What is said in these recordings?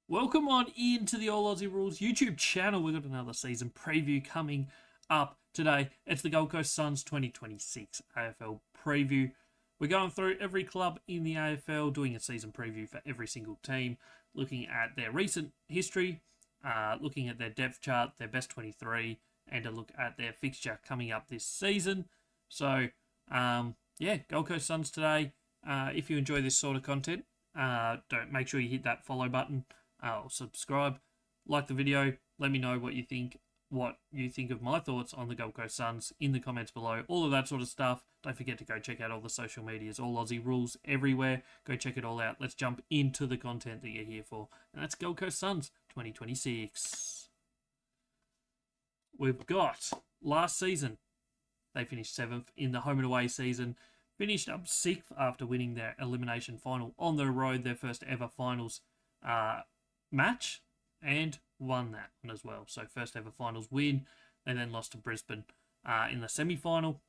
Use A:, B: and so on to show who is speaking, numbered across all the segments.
A: Welcome on into the All Aussie Rules YouTube channel. We've got another season preview coming up today. It's the Gold Coast Suns 2026 AFL preview. We're going through every club in the AFL, doing a season preview for every single team, looking at their recent history, looking at their depth chart, their best 23, and a look at their fixture coming up this season. So, Gold Coast Suns today. If you enjoy this sort of content, don't make sure you hit that follow button. Or subscribe, like the video, let me know what you think of my thoughts on the Gold Coast Suns in the comments below, all of that sort of stuff. Don't forget to go check out all the social medias, all Aussie Rules everywhere. Go check it all out. Let's jump into the content that you're here for, and that's Gold Coast Suns 2026. We've got last season, they finished 7th in the home and away season, finished up 6th after winning their elimination final on the road, their first ever finals match, and won that one as well. So first ever finals win. They then lost to Brisbane in the semi-final.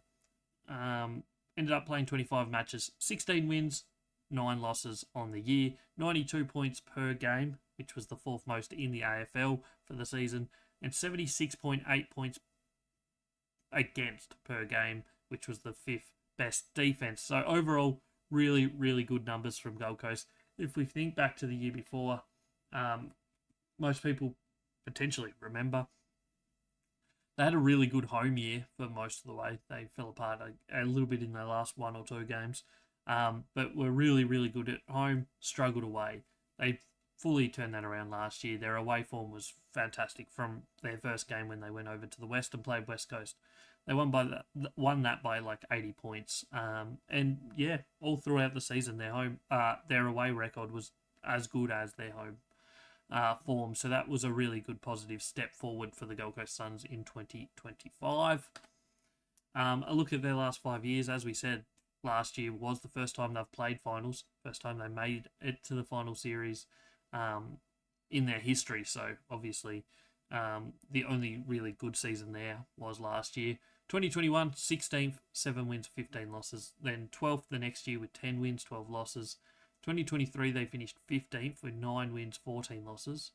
A: Ended up playing 25 matches, 16 wins, 9 losses on the year, 92 points per game, which was the 4th most in the AFL for the season, and 76.8 points against per game, which was the 5th best defense. So overall, really, really good numbers from Gold Coast. If we think back to the year before, most people potentially remember they had a really good home year for most of the way. They fell apart a little bit in their last 1 or 2 games, but were really, really good at home, struggled away. They fully turned that around last year. Their away form was fantastic from their first game when they went over to the West and played West Coast. They won that by like 80 points. And yeah, all throughout the season, their away record was as good as their home form. So that was a really good positive step forward for the Gold Coast Suns in 2025. A look at their last 5 years, as we said, last year was the first time they've played finals, first time they made it to the final series in their history. So obviously the only really good season there was last year. 2021, 16th, 7 wins, 15 losses. Then 12th the next year with 10 wins, 12 losses. 2023, they finished 15th with 9 wins, 14 losses.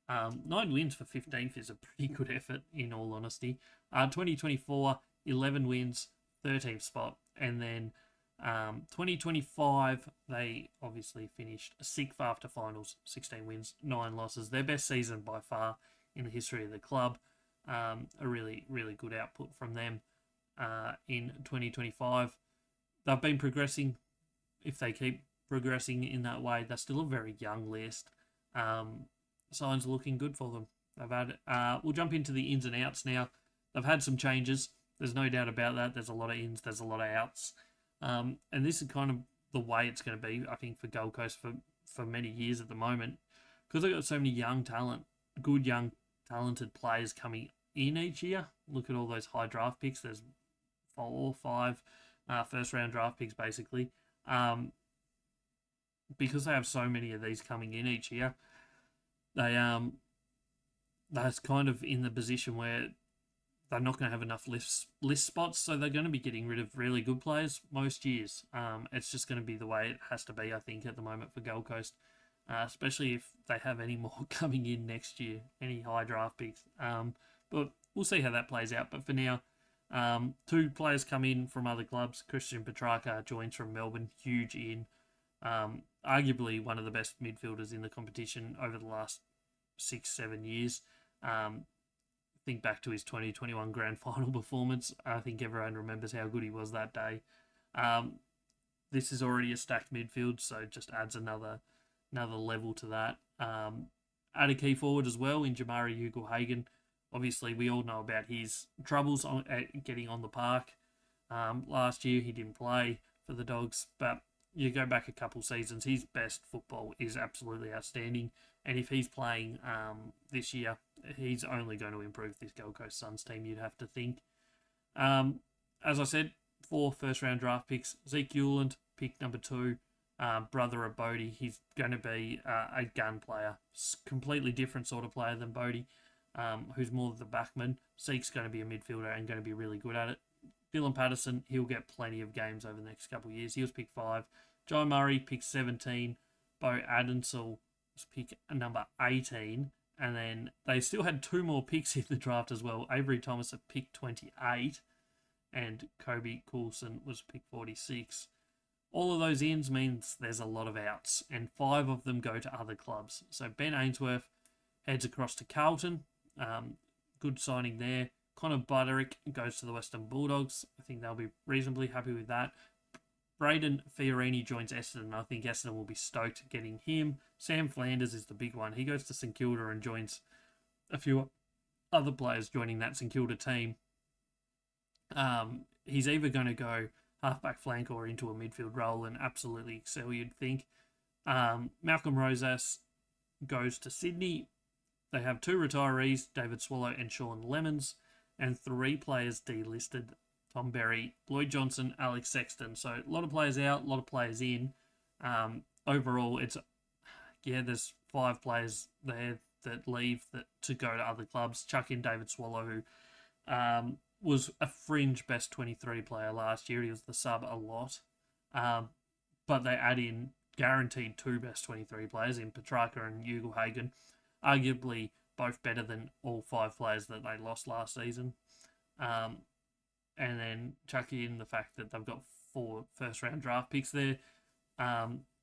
A: 9 wins for 15th is a pretty good effort, in all honesty. 2024, 11 wins, 13th spot. And then 2025, they obviously finished 6th after finals, 16 wins, 9 losses. Their best season by far in the history of the club. A really, really good output from them in 2025. They've been progressing. If they keep progressing in that way, they're still a very young list. Signs are looking good for them. We'll jump into the ins and outs now. They've had some changes. There's no doubt about that. There's a lot of ins, there's a lot of outs. And this is kind of the way it's going to be, I think, for Gold Coast for many years at the moment. Because they've got so many young talent, good young talented players coming in each year. Look at all those high draft picks. There's 4 or 5 first round draft picks, basically. Because they have so many of these coming in each year, that's kind of in the position where they're not going to have enough list spots, so they're going to be getting rid of really good players most years. It's just going to be the way it has to be, I think, at the moment for Gold Coast, especially if they have any more coming in next year, any high draft picks. But we'll see how that plays out. But for now, 2 players come in from other clubs. Christian Petrarca joins from Melbourne, huge in. Arguably one of the best midfielders in the competition over the last 6-7 years. Think back to his 2021 grand final performance. I think everyone remembers how good he was that day. This is already a stacked midfield, so it just adds another level to that. Add a key forward as well in Jamari Ugle-Hagan. Obviously, we all know about his troubles getting on the park. Last year, he didn't play for the Dogs, but you go back a couple seasons, his best football is absolutely outstanding. And if he's playing this year, he's only going to improve this Gold Coast Suns team, you'd have to think. As I said, 4 first-round draft picks. Zeke Euland, pick number 2, brother of Bodie. He's going to be a gun player. Completely different sort of player than Bodie, who's more of the backman. Zeke's going to be a midfielder and going to be really good at it. Dylan Patterson, he'll get plenty of games over the next couple of years. He was pick 5. Joe Murray, pick 17. Bo Adensel, was pick number 18. And then they still had 2 more picks in the draft as well. Avery Thomas at pick 28 and Kobe Coulson was pick 46. All of those ins means there's a lot of outs, and 5 of them go to other clubs. So Ben Ainsworth heads across to Carlton. Good signing there. Connor Butterick goes to the Western Bulldogs. I think they'll be reasonably happy with that. Braden Fiorini joins Essendon. I think Essendon will be stoked getting him. Sam Flanders is the big one. He goes to St Kilda and joins a few other players joining that St Kilda team. He's either going to go halfback flank or into a midfield role and absolutely excel, you'd think. Malcolm Rosas goes to Sydney. They have 2 retirees, David Swallow and Sean Lemons, and 3 players delisted, Tom Berry, Lloyd Johnson, Alex Sexton. So a lot of players out, a lot of players in. Overall, there's 5 players there that leave to go to other clubs. Chuck in David Swallow, who was a fringe best 23 player last year. He was the sub a lot. But they add in guaranteed 2 best 23 players in Petrarca and Ugle-Hagan. Arguably both better than all 5 players that they lost last season. And then chuck in the fact that they've got 4 first-round draft picks there,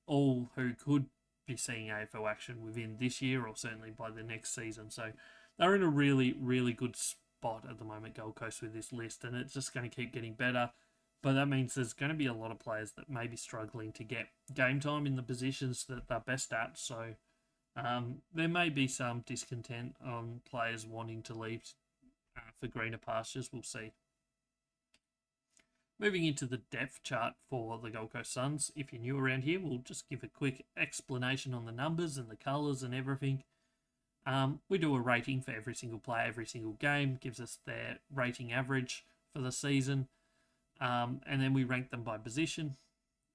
A: all who could be seeing AFL action within this year or certainly by the next season. So they're in a really, really good spot at the moment, Gold Coast, with this list, and it's just going to keep getting better. But that means there's going to be a lot of players that may be struggling to get game time in the positions that they're best at. So there may be some discontent on players wanting to leave for greener pastures. We'll see. Moving into the depth chart for the Gold Coast Suns. If you're new around here, we'll just give a quick explanation on the numbers and the colours and everything. We do a rating for every single player, every single game, gives us their rating average for the season. And then we rank them by position,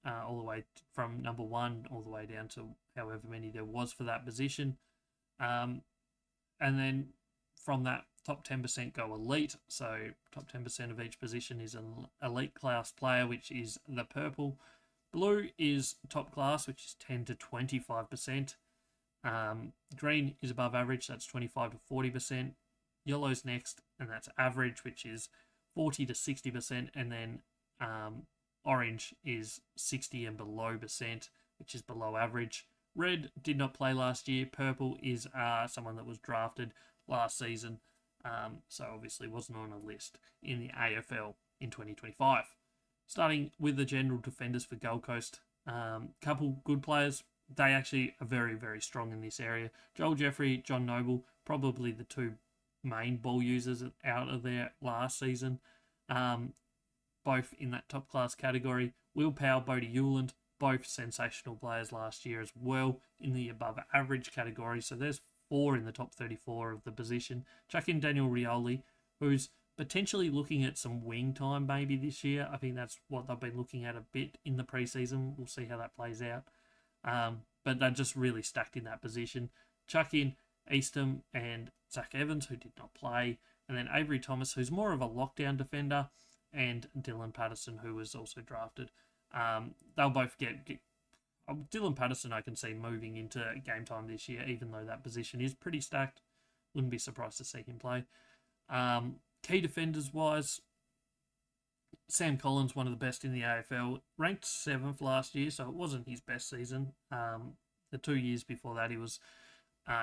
A: all the way from number 1 all the way down to however many there was for that position. And then from that, top 10% go elite. So top 10% of each position is an elite class player, which is the purple. Blue is top class, which is 10 to 25%. Green is above average, that's 25 to 40%. Yellow's next, and that's average, which is 40 to 60%. And then orange is 60 and below percent, which is below average. Red did not play last year. Purple is someone that was drafted last season, so obviously wasn't on a list in the AFL in 2025. Starting with the general defenders for Gold Coast, couple good players. They actually are very, very strong in this area. Joel Jeffrey, John Noble, probably the 2 main ball users out of there last season, both in that top class category. Will Powell, Bodie Hewland, both sensational players last year as well in the above average category. So there's 4 in the top 34 of the position. Chuck in Daniel Rioli, who's potentially looking at some wing time maybe this year. I think that's what they've been looking at a bit in the preseason. We'll see how that plays out. But they're just really stacked in that position. Chuck in Eastham and Zach Evans, who did not play. And then Avery Thomas, who's more of a lockdown defender. And Dylan Patterson, who was also drafted. They'll both get Dylan Patterson, I can see moving into game time this year, even though that position is pretty stacked. Wouldn't be surprised to see him play. Key defenders-wise, Sam Collins, one of the best in the AFL, ranked 7th last year, so it wasn't his best season. The 2 years before that, he was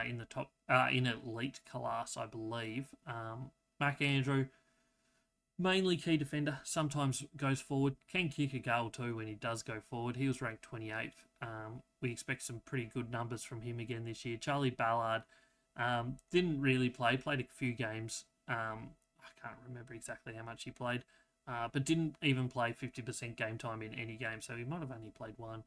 A: in the top, in elite class, I believe. Mac Andrew, mainly key defender, sometimes goes forward, can kick a goal too when he does go forward. He was ranked 28th. We expect some pretty good numbers from him again this year. Charlie Ballard didn't really play, played a few games. I can't remember exactly how much he played, but didn't even play 50% game time in any game, so he might have only played 1.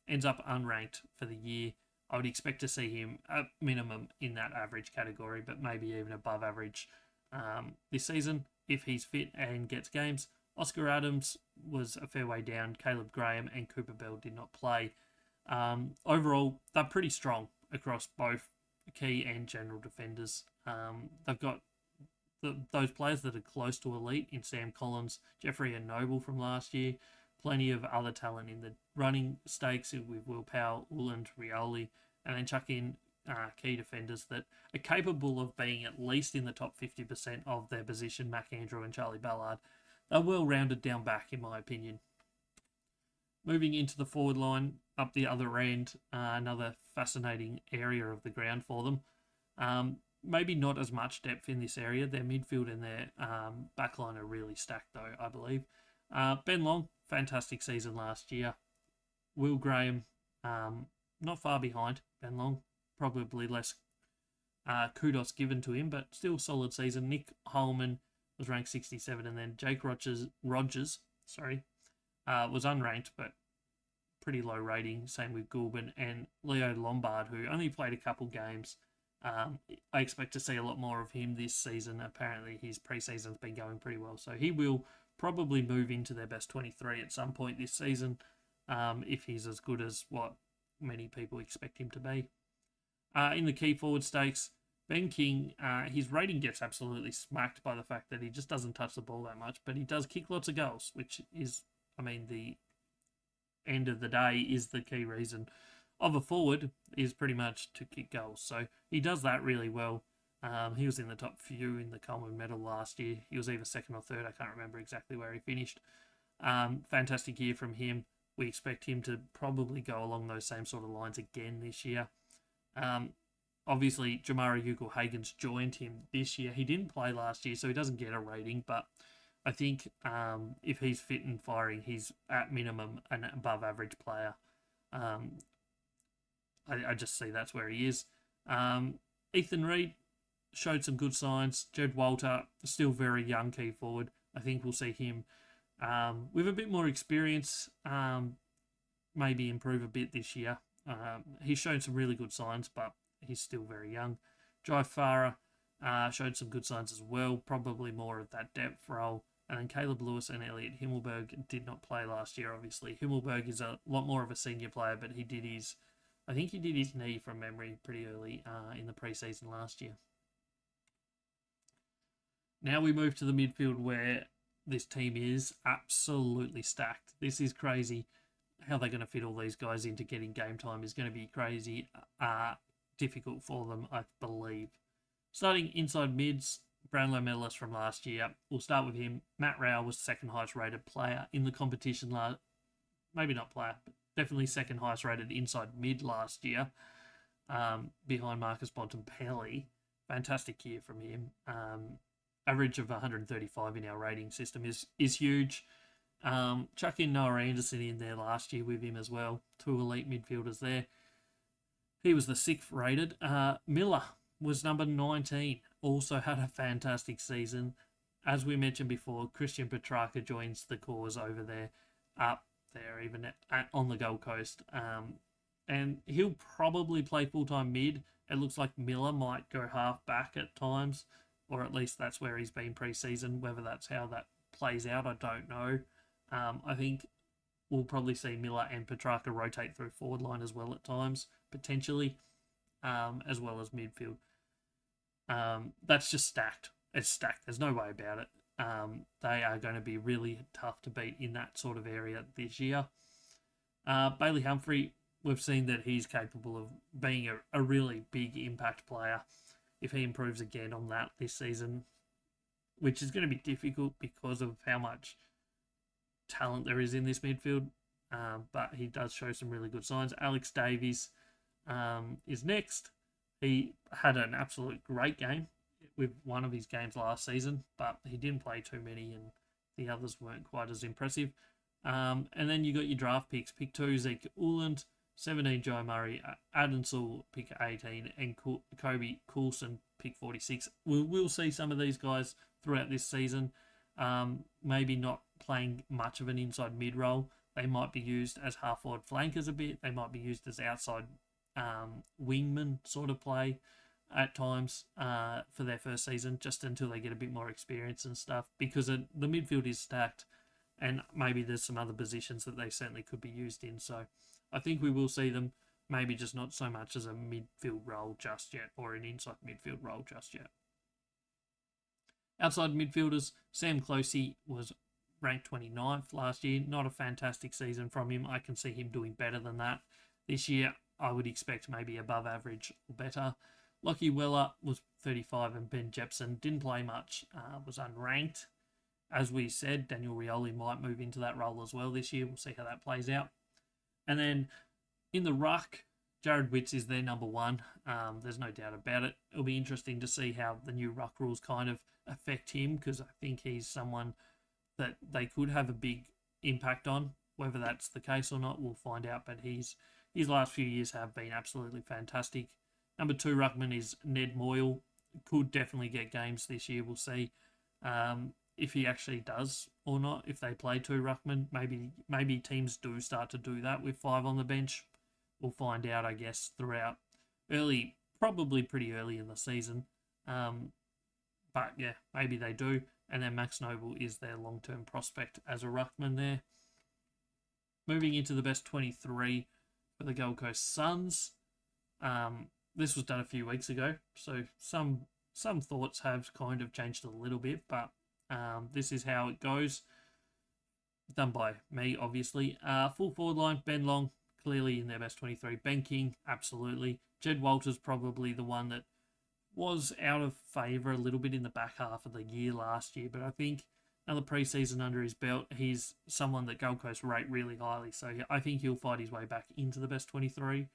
A: Ends up unranked for the year. I would expect to see him at minimum in that average category, but maybe even above average this season if he's fit and gets games. Oscar Adams was a fair way down. Caleb Graham and Cooper Bell did not play. Overall, they're pretty strong across both key and general defenders. They've got those players that are close to elite in Sam Collins, Jeffrey and Noble from last year. Plenty of other talent in the running stakes with Will Powell, Uland, Rioli, and then chuck in key defenders that are capable of being at least in the top 50% of their position, Mac Andrew and Charlie Ballard. They're well-rounded down back, in my opinion. Moving into the forward line, up the other end, another fascinating area of the ground for them. Maybe not as much depth in this area. Their midfield and their backline are really stacked, though, I believe. Ben Long, fantastic season last year. Will Graham, not far behind Ben Long. Probably less kudos given to him, but still solid season. Nick Holman was ranked 67, and then Jake Rogers was unranked, but pretty low rating. Same with Goulburn and Leo Lombard, who only played a couple games. I expect to see a lot more of him this season. Apparently, his preseason's been going pretty well, so he will probably move into their best 23 at some point this season, if he's as good as what many people expect him to be. In the key forward stakes, Ben King, his rating gets absolutely smacked by the fact that he just doesn't touch the ball that much, but he does kick lots of goals, which is, the end of the day is the key reason of a forward is pretty much to kick goals. So he does that really well. He was in the top few in the Coleman Medal last year. He was either second or third. I can't remember exactly where he finished. Fantastic year from him. We expect him to probably go along those same sort of lines again this year. Obviously, Jamara Ugle-Hagen's joined him this year. He didn't play last year, so he doesn't get a rating, but I think if he's fit and firing, he's at minimum an above average player. I just see that's where he is. Ethan Reid showed some good signs. Jed Walter, still very young key forward. I think we'll see him with a bit more experience, maybe improve a bit this year. He's shown some really good signs, but he's still very young. Jai Farah showed some good signs as well, probably more of that depth role. And then Caleb Lewis and Elliot Himmelberg did not play last year, obviously. Himmelberg is a lot more of a senior player, but he did his knee from memory pretty early in the preseason last year. Now we move to the midfield where this team is absolutely stacked. This is crazy. How they're going to fit all these guys into getting game time is going to be crazy difficult for them, I believe. Starting inside mids, Brownlow medalist from last year. We'll start with him. Matt Rowell was second highest rated player in the competition maybe not player, but definitely second highest rated inside mid last year, behind Marcus Bontempelli. Fantastic year from him. Average of 135 in our rating system is huge. Chuck in Noah Anderson in there last year with him as well. Two elite midfielders there. He was the 6th rated. Miller was number 19. Also had a fantastic season. As we mentioned before, Christian Petrarca joins the cause over there, up there, even on the Gold Coast. And he'll probably play full-time mid. It looks like Miller might go half back at times, or at least that's where he's been pre-season. Whether that's how that plays out, I don't know. I think we'll probably see Miller and Petrarca rotate through forward line as well at times, potentially, as well as midfield. That's just stacked. It's stacked. There's no way about it. They are going to be really tough to beat in that sort of area this year. Bailey Humphrey, we've seen that he's capable of being a really big impact player if he improves again on that this season, which is going to be difficult because of how much talent there is in this midfield. But he does show some really good signs. Alex Davies is next. He had an absolute great game with one of his games last season, but he didn't play too many and the others weren't quite as impressive. And then you got your draft picks. Pick 2, Zeke Uland. 17, Joe Murray. Adensall, pick 18. And Kobe Coulson, pick 46. We'll see some of these guys throughout this season. Maybe not playing much of an inside mid role. They might be used as half-forward flankers a bit. They might be used as outside wingman sort of play at times for their first season, just until they get a bit more experience and stuff, because the midfield is stacked and maybe there's some other positions that they certainly could be used in. So I think we will see them, maybe just not so much as a midfield role just yet, or an inside midfield role just yet. Outside midfielders, Sam Closey was ranked 29th last year. Not a fantastic season from him. I can see him doing better than that this year. I would expect maybe above average or better. Lockie Weller was 35 and Ben Jepson didn't play much, was unranked. As we said, Daniel Rioli might move into that role as well this year. We'll see how that plays out. And then in the ruck, Jared Witts is their number one. There's no doubt about it. It'll be interesting to see how the new ruck rules kind of affect him, because I think he's someone that they could have a big impact on. Whether that's the case or not, we'll find out. But his last few years have been absolutely fantastic. Number 2 ruckman is Ned Moyle. Could definitely get games this year. We'll see if he actually does or not. If they play 2 ruckmen, maybe teams do start to do that with 5 on the bench. We'll find out, I guess, throughout probably pretty early in the season. But yeah, maybe they do. And then Max Noble is their long-term prospect as a ruckman there. Moving into the best 23 for the Gold Coast Suns. This was done a few weeks ago, so some thoughts have kind of changed a little bit, but this is how it goes. Done by me, obviously. Full forward line, Ben Long, clearly in their best 23. Ben King, absolutely. Jed Walters, probably the one that was out of favour a little bit in the back half of the year last year, but I think another preseason under his belt, he's someone that Gold Coast rate really highly, so I think he'll fight his way back into the best 23.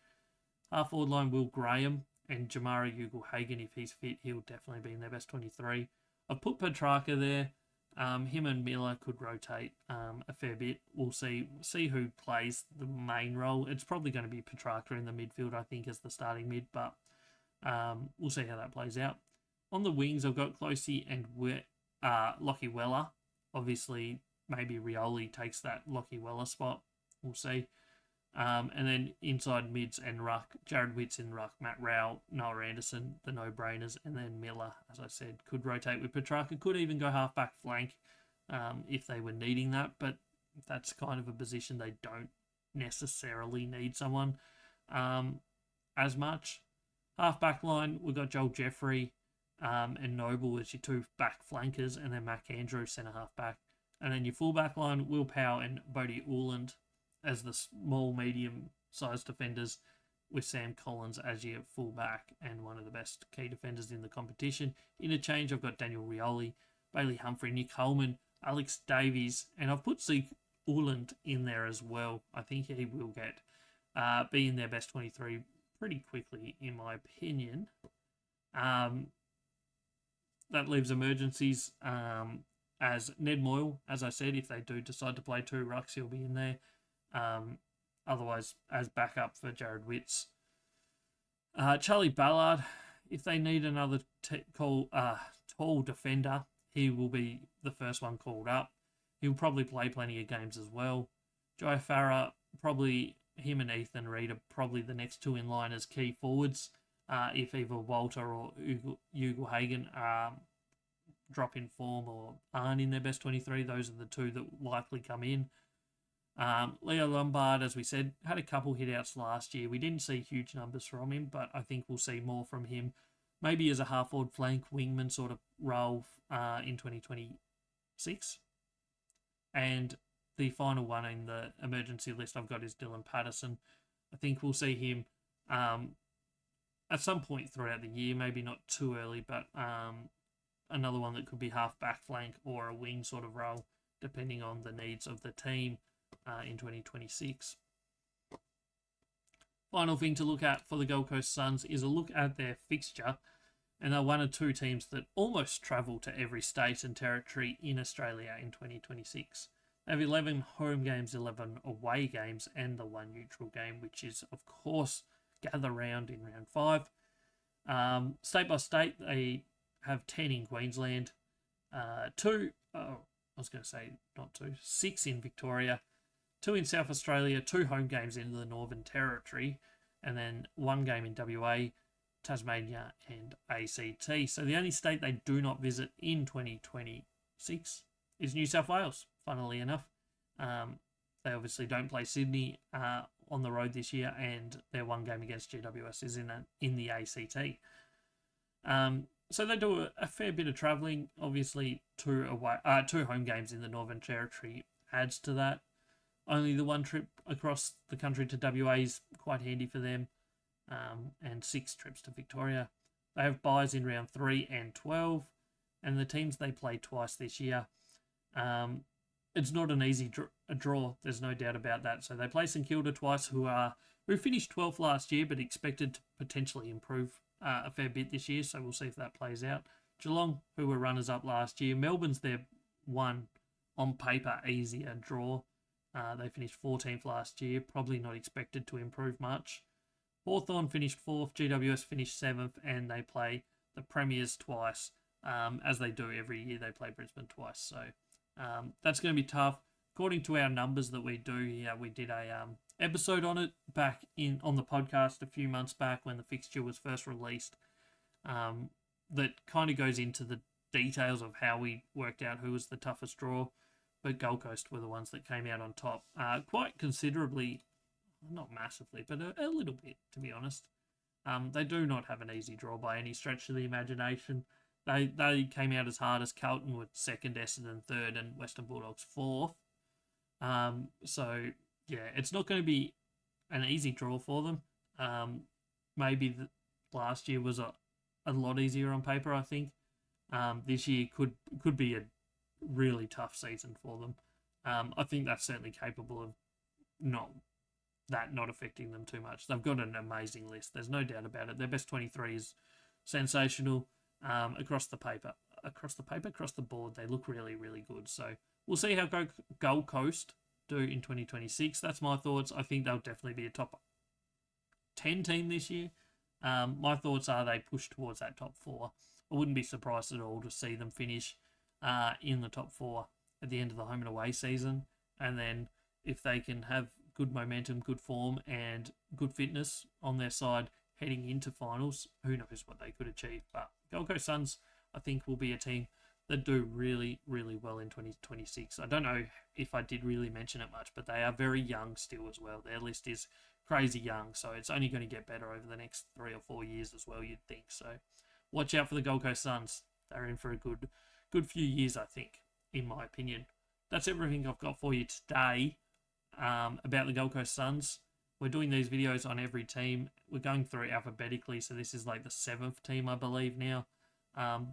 A: Half forward line, Will Graham and Jamara Ugle-Hagan, if he's fit, he'll definitely be in their best 23. I've put Petrarca there. Him and Miller could rotate a fair bit. We'll see who plays the main role. It's probably going to be Petrarca in the midfield, I think, as the starting mid, but we'll see how that plays out. On the wings, I've got Closey and Lockie Weller. Obviously, maybe Rioli takes that Lockie Weller spot. We'll see. And then inside mids and ruck, Jared Witts in ruck, Matt Rowell, Noah Anderson, the no-brainers, and then Miller, as I said, could rotate with Petrarca, could even go half-back flank if they were needing that, but that's kind of a position they don't necessarily need someone as much. Half-back line, we've got Joel Jeffrey and Noble as your 2 back flankers, and then Mac Andrew, centre half-back. And then your full-back line, Will Powell and Bodie Uland as the small, medium-sized defenders, with Sam Collins as your full-back and one of the best key defenders in the competition. Interchange, I've got Daniel Rioli, Bailey Humphrey, Nick Holman, Alex Davies, and I've put Zeke Uland in there as well. I think he will be in their best 23 pretty quickly, in my opinion. That leaves emergencies as Ned Moyle. As I said, if they do decide to play 2 rucks, he'll be in there. Otherwise, as backup for Jared Witts. Charlie Ballard, if they need another tall defender, he will be the first one called up. He'll probably play plenty of games as well. Jai Farah, probably him and Ethan Reid are probably the next 2 in line as key forwards. If either Walter or Ugle-Hagan drop in form or aren't in their best 23, those are the 2 that likely come in. Leo Lombard, as we said, had a couple hit-outs last year. We didn't see huge numbers from him, but I think we'll see more from him. Maybe as a half-forward flank wingman sort of role in 2026. And the final one in the emergency list I've got is Dylan Patterson. I think we'll see him at some point throughout the year, maybe not too early, but another one that could be half-back flank or a wing sort of role, depending on the needs of the team in 2026. Final thing to look at for the Gold Coast Suns is a look at their fixture, and they're one of 2 teams that almost travel to every state and territory in Australia in 2026. They have 11 home games, 11 away games, and the 1 neutral game, which is, of course, Gather Round in round 5. State by state, they have 10 in Queensland, 6 in Victoria, 2 in South Australia, 2 home games in the Northern Territory, and then 1 game in WA, Tasmania, and ACT. So the only state they do not visit in 2026 is New South Wales, funnily enough. They obviously don't play Sydney on the road this year, and their 1 game against GWS is in the ACT. So they do a fair bit of travelling. Obviously, 2 home games in the Northern Territory adds to that. only the one trip across the country to WA is quite handy for them, and 6 trips to Victoria. They have byes in round 3 and 12, and the teams they play twice this year. It's not an easy draw, there's no doubt about that. So they play St Kilda twice, who finished 12th last year, but expected to potentially improve a fair bit this year. So we'll see if that plays out. Geelong, who were runners-up last year. Melbourne's their one, on paper, easier draw. They finished 14th last year, probably not expected to improve much. Hawthorn finished 4th, GWS finished 7th, and they play the Premiers twice, as they do every year. They play Brisbane twice, so that's going to be tough. According to our numbers that we do here, we did a episode on it back on the podcast a few months back when the fixture was first released, that kind of goes into the details of how we worked out who was the toughest draw, but Gold Coast were the ones that came out on top, quite considerably, not massively, but a little bit, to be honest. They do not have an easy draw by any stretch of the imagination. They came out as hard as Carlton with 2nd, Essendon 3rd, and Western Bulldogs 4th. So, yeah, it's not going to be an easy draw for them. Maybe last year was a lot easier on paper, I think. This year could be a really tough season for them. I think that's certainly capable of not affecting them too much. They've got an amazing list. There's no doubt about it. Their best 23 is sensational. Across the board, they look really, really good. So we'll see how Gold Coast do in 2026. That's my thoughts. I think they'll definitely be a top 10 team this year. My thoughts are they push towards that top 4. I wouldn't be surprised at all to see them finish in the top 4 at the end of the home and away season. And then if they can have good momentum, good form, and good fitness on their side heading into finals, who knows what they could achieve. But Gold Coast Suns, I think, will be a team that do really, really well in 2026. I don't know if I did really mention it much, but they are very young still as well. Their list is crazy young, so it's only going to get better over the next 3 or 4 years as well, you'd think. So watch out for the Gold Coast Suns. They're in for a good few years, I think, in my opinion. That's everything I've got for you today about the Gold Coast Suns. We're doing these videos on every team. We're going through alphabetically, so this is like the 7th team, I believe, now,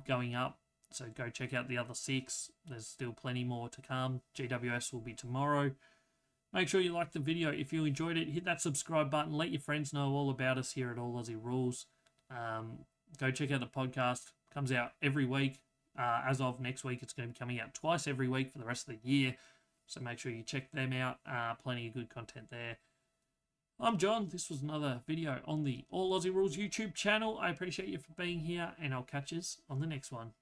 A: going up. So go check out the other 6. There's still plenty more to come. GWS will be tomorrow. Make sure you like the video. If you enjoyed it, hit that subscribe button. Let your friends know all about us here at All Aussie Rules. Go check out the podcast. It comes out every week. As of next week, it's going to be coming out twice every week for the rest of the year. So make sure you check them out. Plenty of good content there. I'm John. This was another video on the All Aussie Rules YouTube channel. I appreciate you for being here, and I'll catch you on the next one.